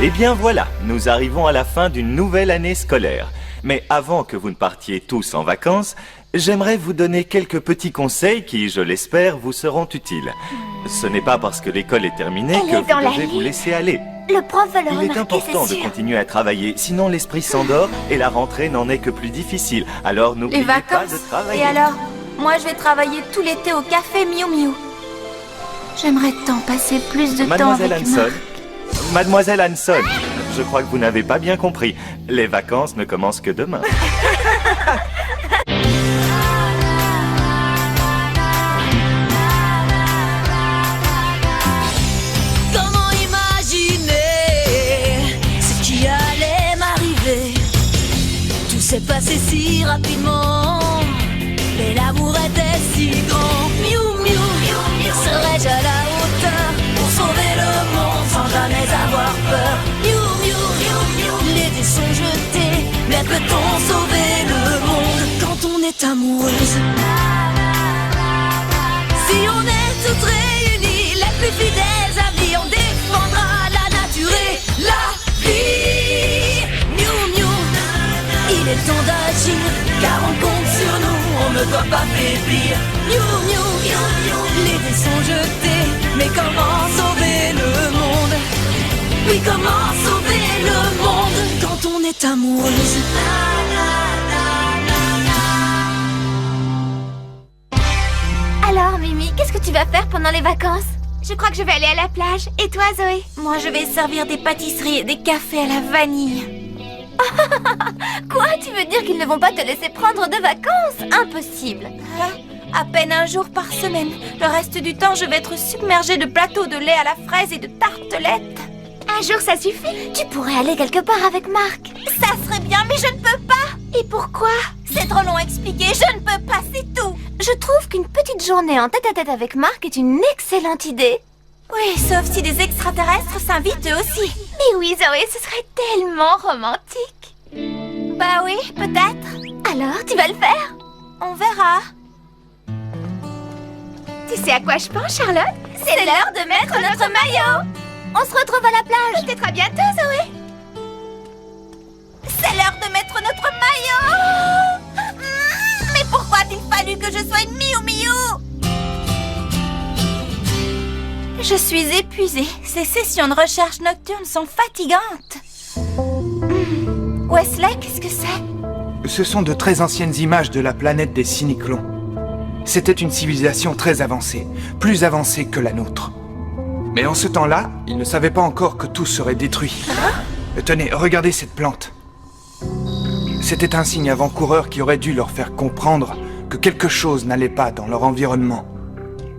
Eh bien voilà, nous arrivons à la fin d'une nouvelle année scolaire. Mais avant que vous ne partiez tous en vacances, j'aimerais vous donner quelques petits conseils qui, je l'espère, vous seront utiles. Ce n'est pas parce que l'école est terminée que vous devez vous laisser aller. Le prof va le remarquer, Il est important de continuer à travailler, sinon l'esprit s'endort et la rentrée n'en est que plus difficile. Alors n'oubliez pas de travailler. Et alors, moi je vais travailler tout l'été au café Miu Miu. J'aimerais tant passer plus de temps avec Marc. Mademoiselle Hanson, je crois que vous n'avez pas bien compris. Les vacances ne commencent que demain. Comment imaginer ce qui allait m'arriver? Tout s'est passé si rapidement, mais l'amour était si grand. Miu Miu, serais-je à la hauteur pour sauver le monde sans jamais avoir peur? Miu Miu, les dés sont jetés, mais peut-on sauver le monde quand on est amoureuse? Si on est toutes réunies, les plus fidèles amis, on défendra la nature et la vie. Miu Miu, il est temps d'agir, car on compte sur nous, on ne doit pas faiblir. Miu Miu, les dés sont jetés, mais comment sauver le monde? Oui, comment sauver le monde quand on est amoureuse? Alors Mimi, qu'est-ce que tu vas faire pendant les vacances? Je crois que je vais aller à la plage. Et toi Zoé? Moi je vais servir des pâtisseries et des cafés à la vanille. Quoi? Tu veux dire qu'ils ne vont pas te laisser prendre de vacances? Impossible. À peine un jour par semaine. Le reste du temps, je vais être submergée de plateaux de lait à la fraise et de tartelettes. Un jour, ça suffit. Tu pourrais aller quelque part avec Marc. Ça serait bien, mais je ne peux pas. Et pourquoi? C'est trop long à expliquer. Je ne peux pas, c'est tout. Je trouve qu'une petite journée en tête-à-tête avec Marc est une excellente idée. Oui, sauf si des extraterrestres s'invitent eux aussi. Mais oui, Zoé, ce serait tellement romantique. Bah oui, peut-être. Alors, tu vas le faire? On verra. Tu sais à quoi je pense, Charlotte? C'est l'heure de mettre notre maillot. On se retrouve à la plage. Peut-être à bientôt, Zoé. C'est l'heure de mettre notre maillot. Mais pourquoi a-t-il fallu que je sois une Miu Miu? Je suis épuisée. Ces sessions de recherche nocturne sont fatigantes. Wesley, qu'est-ce que c'est? Ce sont de très anciennes images de la planète des Cyniclons. C'était une civilisation très avancée, plus avancée que la nôtre. Mais en ce temps-là, ils ne savaient pas encore que tout serait détruit. Tenez, regardez cette plante. C'était un signe avant-coureur qui aurait dû leur faire comprendre que quelque chose n'allait pas dans leur environnement.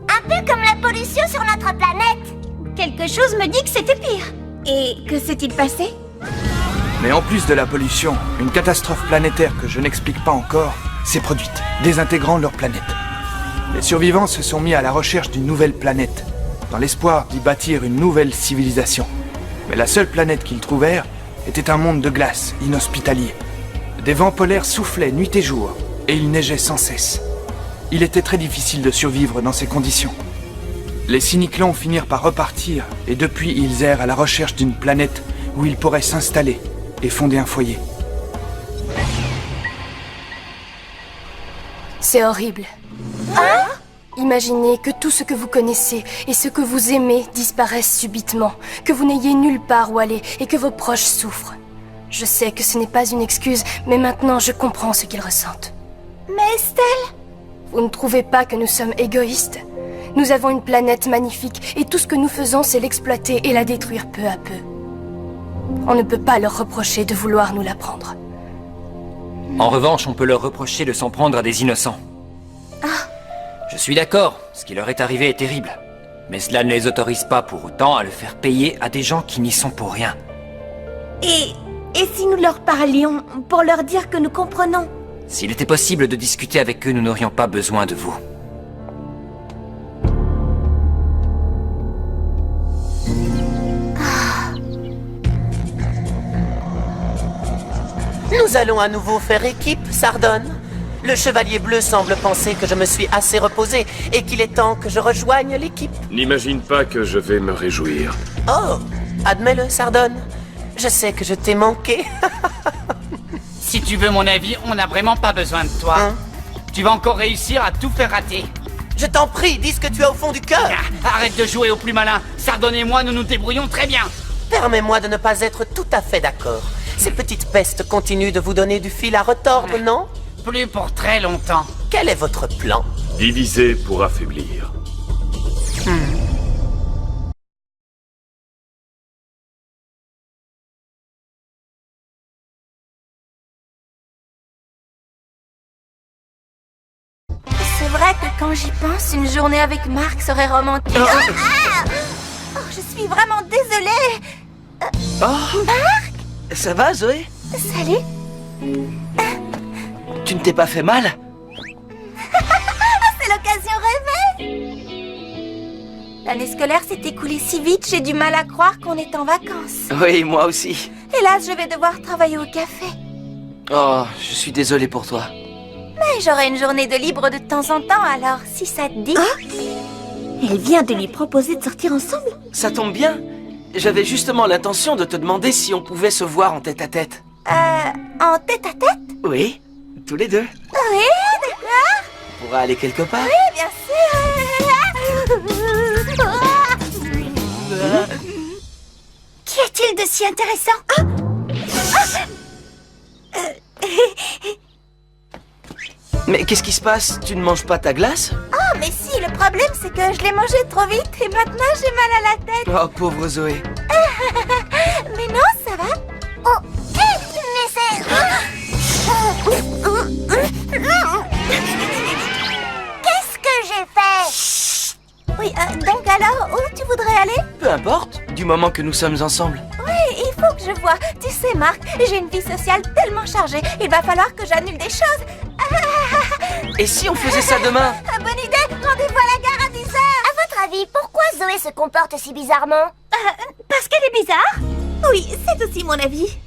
Un peu comme la pollution sur notre planète. Quelque chose me dit que c'était pire. Et que s'est-il passé? Mais en plus de la pollution, une catastrophe planétaire que je n'explique pas encore s'est produite, désintégrant leur planète. Les survivants se sont mis à la recherche d'une nouvelle planète, dans l'espoir d'y bâtir une nouvelle civilisation. Mais la seule planète qu'ils trouvèrent était un monde de glace, inhospitalier. Des vents polaires soufflaient nuit et jour, et il neigeait sans cesse. Il était très difficile de survivre dans ces conditions. Les Cyniclons finirent par repartir, et depuis ils errent à la recherche d'une planète où ils pourraient s'installer et fonder un foyer. C'est horrible. Hein? Imaginez que tout ce que vous connaissez et ce que vous aimez disparaissent subitement, que vous n'ayez nulle part où aller et que vos proches souffrent. Je sais que ce n'est pas une excuse, mais maintenant je comprends ce qu'ils ressentent. Mais Estelle... Vous ne trouvez pas que nous sommes égoïstes? Nous avons une planète magnifique et tout ce que nous faisons, c'est l'exploiter et la détruire peu à peu. On ne peut pas leur reprocher de vouloir nous la prendre. En revanche, on peut leur reprocher de s'en prendre à des innocents. Je suis d'accord, ce qui leur est arrivé est terrible. Mais cela ne les autorise pas pour autant à le faire payer à des gens qui n'y sont pour rien. Et si nous leur parlions pour leur dire que nous comprenons? S'il était possible de discuter avec eux, nous n'aurions pas besoin de vous. Nous allons à nouveau faire équipe, Sardone. Le chevalier bleu semble penser que je me suis assez reposé et qu'il est temps que je rejoigne l'équipe. N'imagine pas que je vais me réjouir. Oh, admets-le, Sardone. Je sais que je t'ai manqué. Si tu veux mon avis, on n'a vraiment pas besoin de toi. Hein? Tu vas encore réussir à tout faire rater. Je t'en prie, dis ce que tu as au fond du cœur. Arrête de jouer au plus malin. Sardone et moi, nous nous débrouillons très bien. Permets-moi de ne pas être tout à fait d'accord. Ces petites pestes continuent de vous donner du fil à retordre, non? Plus pour très longtemps. Quel est votre plan? Diviser pour affaiblir. C'est vrai que quand j'y pense, une journée avec Marc serait romantique. Oh, je suis vraiment désolée. Marc? Ça va, Zoé? Salut. Tu ne t'es pas fait mal? C'est l'occasion rêvée. L'année scolaire s'est écoulée si vite, j'ai du mal à croire qu'on est en vacances. Oui, moi aussi. Hélas, je vais devoir travailler au café. Oh, je suis désolé pour toi. Mais j'aurai une journée de libre de temps en temps, alors si ça te dit... Elle vient de lui proposer de sortir ensemble. Ça tombe bien. J'avais justement l'intention de te demander si on pouvait se voir en tête-à-tête. En tête-à-tête? Oui, tous les deux. Oui, d'accord. On pourra aller quelque part. Oui, bien sûr. Qu'y a-t-il de si intéressant? Mais qu'est-ce qui se passe? Tu ne manges pas ta glace? Oh, mais si, le problème c'est que je l'ai mangé trop vite et maintenant j'ai mal à la tête. Oh, pauvre Zoé. Mais non, ça va. Oh, mais c'est... Qu'est-ce que j'ai fait? Oui, donc alors, où tu voudrais aller? Peu importe, du moment que nous sommes ensemble. Oui, il faut que je vois. Tu sais, Marc, j'ai une vie sociale tellement chargée. Il va falloir que j'annule des choses. Et si on faisait ça demain? Bonne idée. Rendez-vous à la gare à 10h. À votre avis, pourquoi Zoé se comporte si bizarrement? Parce qu'elle est bizarre? Oui, c'est aussi mon avis.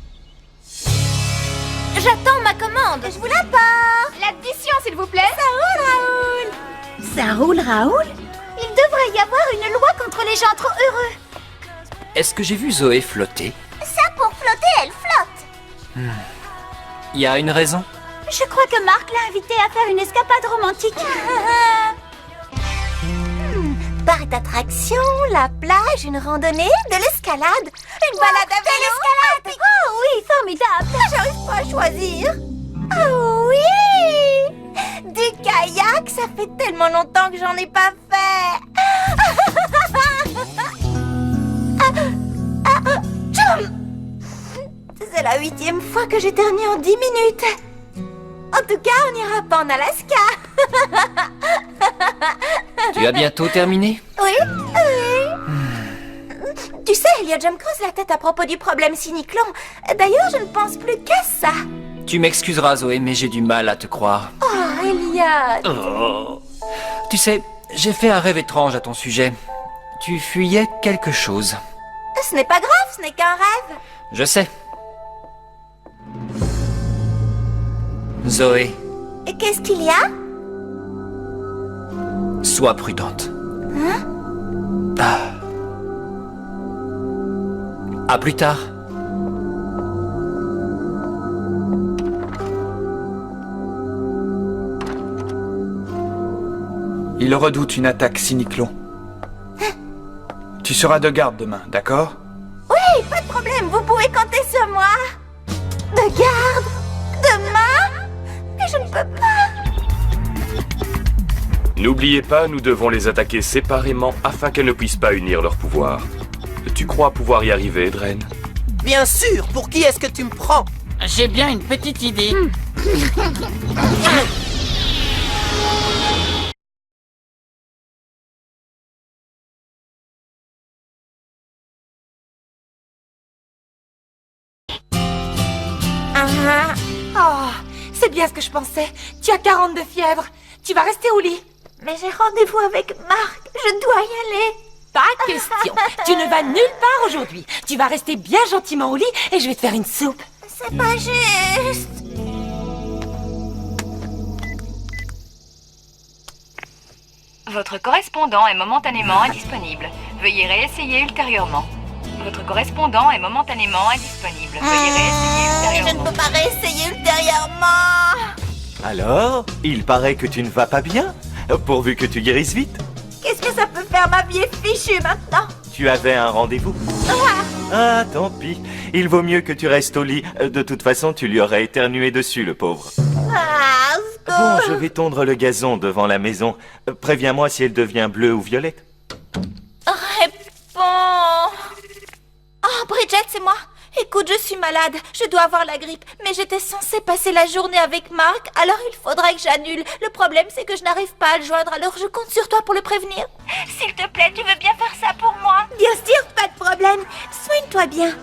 J'attends ma commande. Je vous l'apporte. L'addition, s'il vous plaît. Ça roule, Raoul. Ça roule, Raoul? Il devrait y avoir une loi contre les gens trop heureux. Est-ce que j'ai vu Zoé flotter? Ça, pour flotter, elle flotte. Il y a une raison? Je crois que Marc l'a invitée à faire une escapade romantique. Parc d'attractions, la plage, une randonnée, de l'escalade, une balade à vélo. L'escalade! Oh oui, formidable. J'arrive pas à choisir. Oh oui! Du kayak, ça fait tellement longtemps que j'en ai pas fait. C'est la 8e fois que j'éternue en 10 minutes. En tout cas, on n'ira pas en Alaska. Tu as bientôt terminé? Oui, oui. Tu sais, Elliot, je me creuse la tête à propos du problème Cyniclon. D'ailleurs, je ne pense plus qu'à ça. Tu m'excuseras, Zoé, mais j'ai du mal à te croire. Oh, Elliot. Oh. Tu sais, j'ai fait un rêve étrange à ton sujet. Tu fuyais quelque chose. Ce n'est pas grave, ce n'est qu'un rêve. Je sais. Zoé, Et qu'est-ce qu'il y a? sois prudente. Hein? À plus tard. Il redoute une attaque Cyniclon. Tu seras de garde demain, d'accord? Oui, pas de problème, vous pouvez compter sur moi. De garde? Demain? Mais je ne peux pas. N'oubliez pas, nous devons les attaquer séparément afin qu'elles ne puissent pas unir leurs pouvoirs. Tu crois pouvoir y arriver, Dren? Bien sûr, pour qui est-ce que tu me prends? J'ai bien une petite idée. Oh, c'est bien ce que je pensais. Tu as 40 de fièvre. Tu vas rester au lit. Mais j'ai rendez-vous avec Marc, je dois y aller. Pas question. Tu ne vas nulle part aujourd'hui. Tu vas rester bien gentiment au lit et je vais te faire une soupe. C'est pas juste. Votre correspondant est momentanément indisponible. Veuillez réessayer ultérieurement. Votre correspondant est momentanément indisponible. Veuillez réessayer Je ultérieurement. ne peux pas réessayer ultérieurement. Alors, il paraît que tu ne vas pas bien. Pourvu que tu guérisses vite. Qu'est-ce que ça peut faire? Ma vie est fichue maintenant. Tu avais un rendez-vous? Ah, tant pis. Il vaut mieux que tu restes au lit. De toute façon, tu lui aurais éternué dessus, le pauvre. Ah, Bon, je vais tondre le gazon devant la maison. Préviens-moi si elle devient bleue ou violette. Réponds. Oh, Bridget, c'est moi. Écoute, je suis malade. Je dois avoir la grippe. Mais j'étais censée passer la journée avec Mark, alors il faudrait que j'annule. Le problème, c'est que je n'arrive pas à le joindre, alors je compte sur toi pour le prévenir. S'il te plaît, tu veux bien faire ça pour moi? Bien sûr, pas de problème. Soigne-toi bien.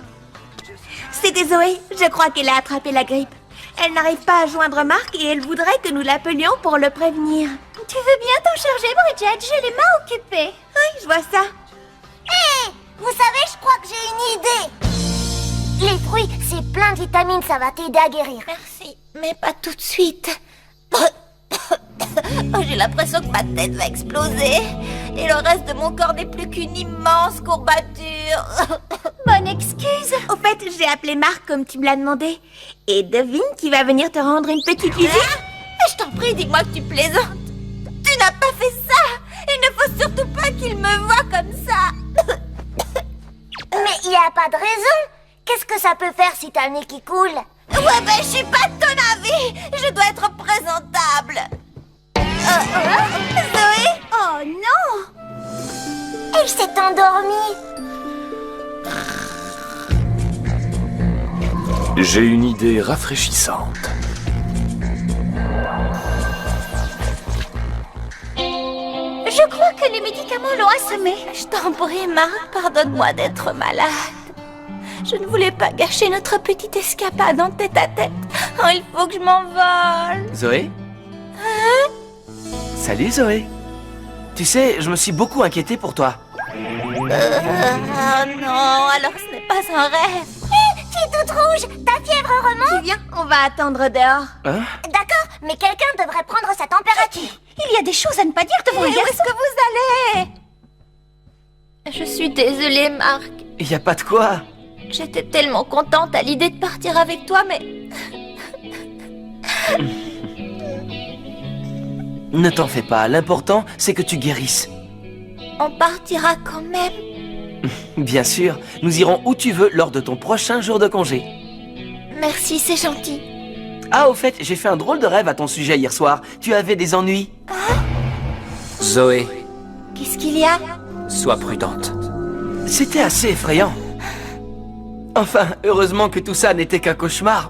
C'était Zoé. Je crois qu'elle a attrapé la grippe. Elle n'arrive pas à joindre Mark et elle voudrait que nous l'appelions pour le prévenir. Tu veux bien t'en charger, Bridget? J'ai les mains occupées. Oui, je vois ça. Hé, vous savez, je crois que j'ai une idée. Les fruits, c'est plein de vitamines, ça va t'aider à guérir. Merci, mais pas tout de suite. Oh, j'ai l'impression que ma tête va exploser. Et le reste de mon corps n'est plus qu'une immense courbature. Bonne excuse. Au fait, j'ai appelé Marc comme tu me l'as demandé. Et devine qui va venir te rendre une petite visite. Je t'en prie, dis-moi que tu plaisantes. Tu n'as pas fait ça. Il ne faut surtout pas qu'il me voie comme ça. Mais il n'y a pas de raison. Qu'est-ce que ça peut faire si t'as le nez qui coule? Ouais, ben je suis pas de ton avis. Je dois être présentable. Zoé? Oh non! Elle s'est endormie. J'ai une idée rafraîchissante. Je crois que les médicaments l'ont assommé. Je t'en prie, Marc, pardonne-moi d'être malade. Je ne voulais pas gâcher notre petite escapade en tête-à-tête. Oh, il faut que je m'envole. Zoé? Hein? Salut Zoé. Tu sais, je me suis beaucoup inquiété pour toi. Oh non, alors ce n'est pas un rêve. Hé, tu es toute rouge. Ta fièvre remonte? Tu viens, on va attendre dehors. Hein? D'accord, mais quelqu'un devrait prendre sa température. Il y a des choses à ne pas dire devant les garçons. Où est-ce que vous allez? Je suis désolée, Marc. Y a pas de quoi. J'étais tellement contente à l'idée de partir avec toi, mais... Ne t'en fais pas, l'important c'est que tu guérisses. On partira quand même. Bien sûr, nous irons où tu veux lors de ton prochain jour de congé. Merci, c'est gentil. Ah, au fait, j'ai fait un drôle de rêve à ton sujet hier soir. Tu avais des ennuis. Zoé, Qu'est-ce qu'il y a? sois prudente. C'était assez effrayant. Enfin, heureusement que tout ça n'était qu'un cauchemar.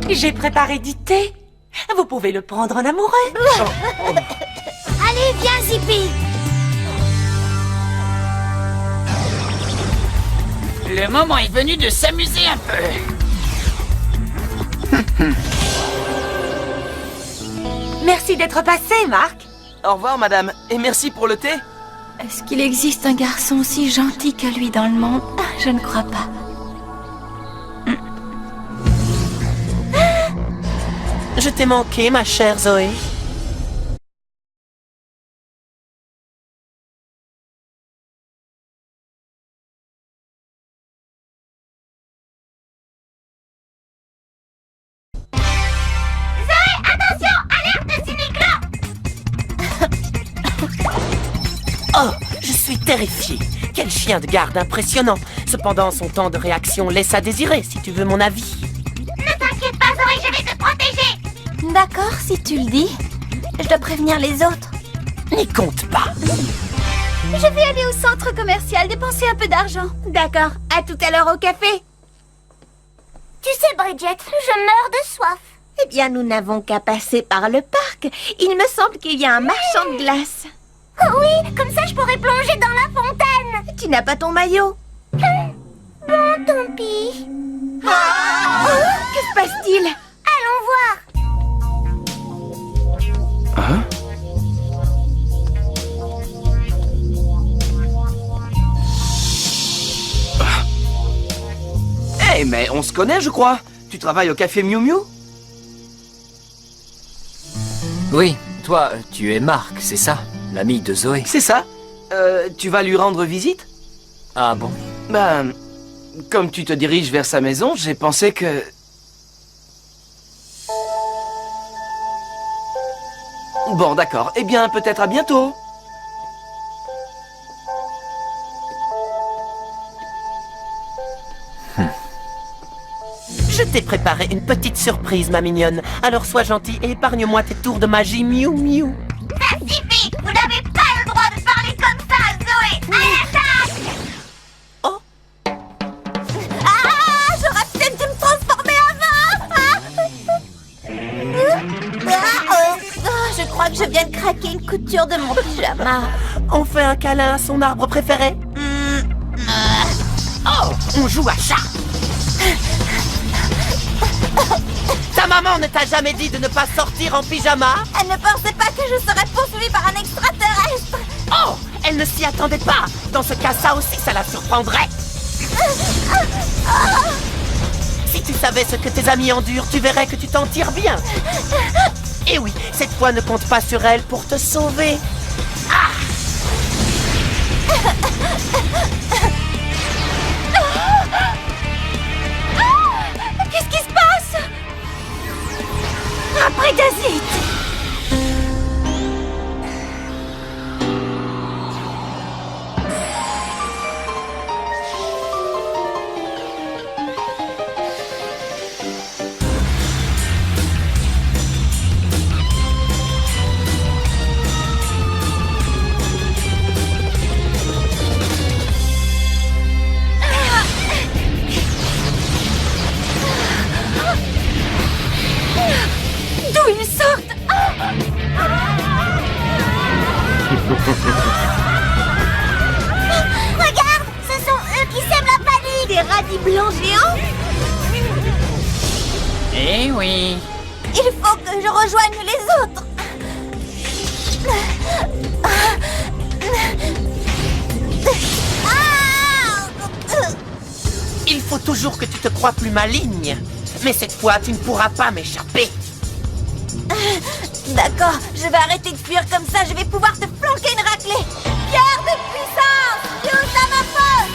J'ai préparé du thé. Vous pouvez le prendre en amoureux. Allez, viens, Zippy. Le moment est venu de s'amuser un peu. Merci d'être passé, Marc. Au revoir, madame, et merci pour le thé. Est-ce qu'il existe un garçon aussi gentil que lui dans le monde? Je ne crois pas. Je t'ai manqué, ma chère Zoé. Oh, je suis terrifié. Quel chien de garde impressionnant. Cependant, son temps de réaction laisse à désirer, si tu veux mon avis. Ne t'inquiète pas, Zoé, je vais te protéger. D'accord, si tu le dis. Je dois prévenir les autres. N'y compte pas. Je vais aller au centre commercial dépenser un peu d'argent. D'accord, à tout à l'heure au café. Tu sais, Bridget, je meurs de soif. Eh bien, nous n'avons qu'à passer par le parc. Il me semble qu'il y a un marchand de glace. Oh oui, comme ça je pourrais plonger dans la fontaine. Tu n'as pas ton maillot? Bon, tant pis. Que se passe-t-il? Allons voir. Hein? Hey, mais on se connaît, je crois. Tu travailles au café Miu Miu? Oui, toi, tu es Marc, c'est ça? L'ami de Zoé. C'est ça. Tu vas lui rendre visite? Ah bon? Ben, comme tu te diriges vers sa maison, j'ai pensé que... Bon, d'accord. Eh bien, peut-être à bientôt. Je t'ai préparé une petite surprise, ma mignonne. Alors sois gentille et épargne-moi tes tours de magie miou miou. Ça suffit! Vous n'avez pas le droit de parler comme ça, Zoé! À l'attaque! Oh! Ah! J'aurais peut-être dû me transformer avant! Je crois que je viens de craquer une couture de mon pyjama. On fait un câlin à son arbre préféré? Oh! On joue à chat! Ta maman ne t'a jamais dit de ne pas sortir en pyjama? Elle ne pensait pas que je serais poursuivie par un extraterrestre. Oh! Elle ne s'y attendait pas. Dans ce cas, ça aussi, ça la surprendrait. Si tu savais ce que tes amis endurent, tu verrais que tu t'en tires bien. Et oui, cette fois, ne compte pas sur elle pour te sauver. Ah! Qu'est-ce qui se passe? Un prédasite! D'où ils sortent? Regarde! Ce sont eux qui sèment la panique! Des radis blancs géants? Eh oui. Il faut que je rejoigne les autres. Il faut toujours que tu te crois plus maligne. Mais cette fois, tu ne pourras pas m'échapper. D'accord, je vais arrêter de fuir comme ça, je vais pouvoir te flanquer une raclée. Pierre de puissance, use à ma faute.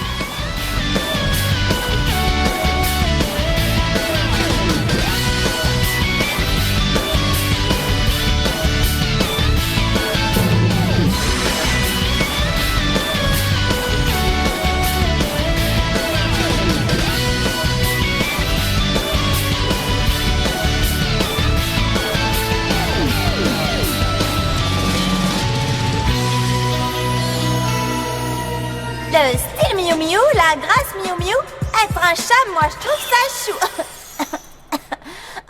Le style Miu Miu, la grâce Miu Miu, être un chat, moi je trouve ça chou.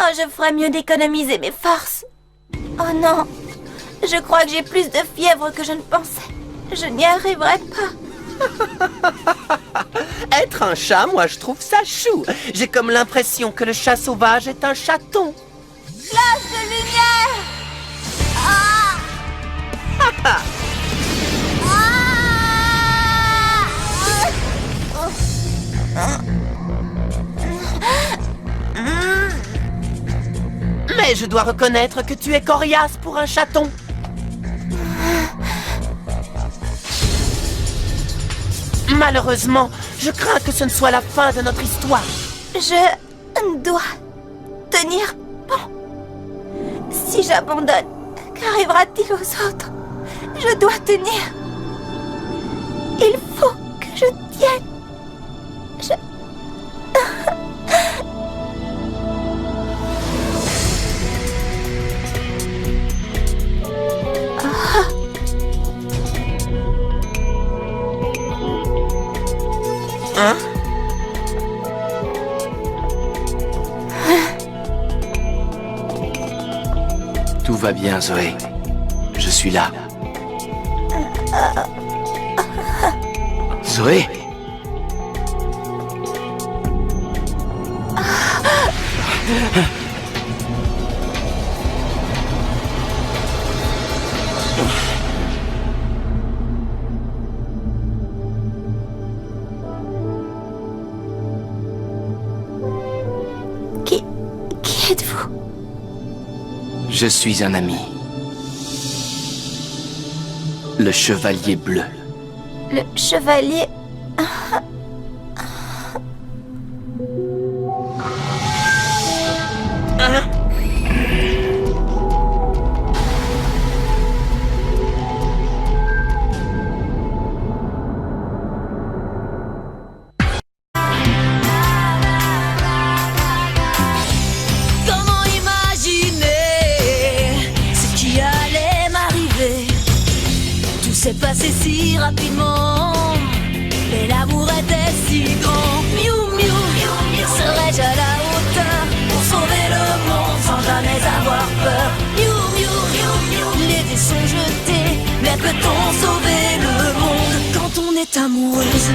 Oh, je ferais mieux d'économiser mes forces. Oh non, je crois que j'ai plus de fièvre que je ne pensais. Je n'y arriverai pas. Être un chat, moi je trouve ça chou. J'ai comme l'impression que le chat sauvage est un chaton. Flash de lumière. Mais je dois reconnaître que tu es coriace pour un chaton. Malheureusement, je crains que ce ne soit la fin de notre histoire. Je dois tenir bon. Si j'abandonne, qu'arrivera-t-il aux autres? Je dois tenir. Il faut que je tienne. Hein? Tout va bien, Zoé. Je suis là. Zoé? Qui êtes-vous? Je suis un ami. Le Chevalier Bleu. Le chevalier... Comment imaginer ce qui allait m'arriver? Tout s'est passé si rapidement, mais l'amour était si grand. Miou miou, serais-je à la hauteur pour sauver le monde sans jamais avoir peur? Miou miou, les dés sont jetés, mais peut-on sauver le monde quand on est amoureuse?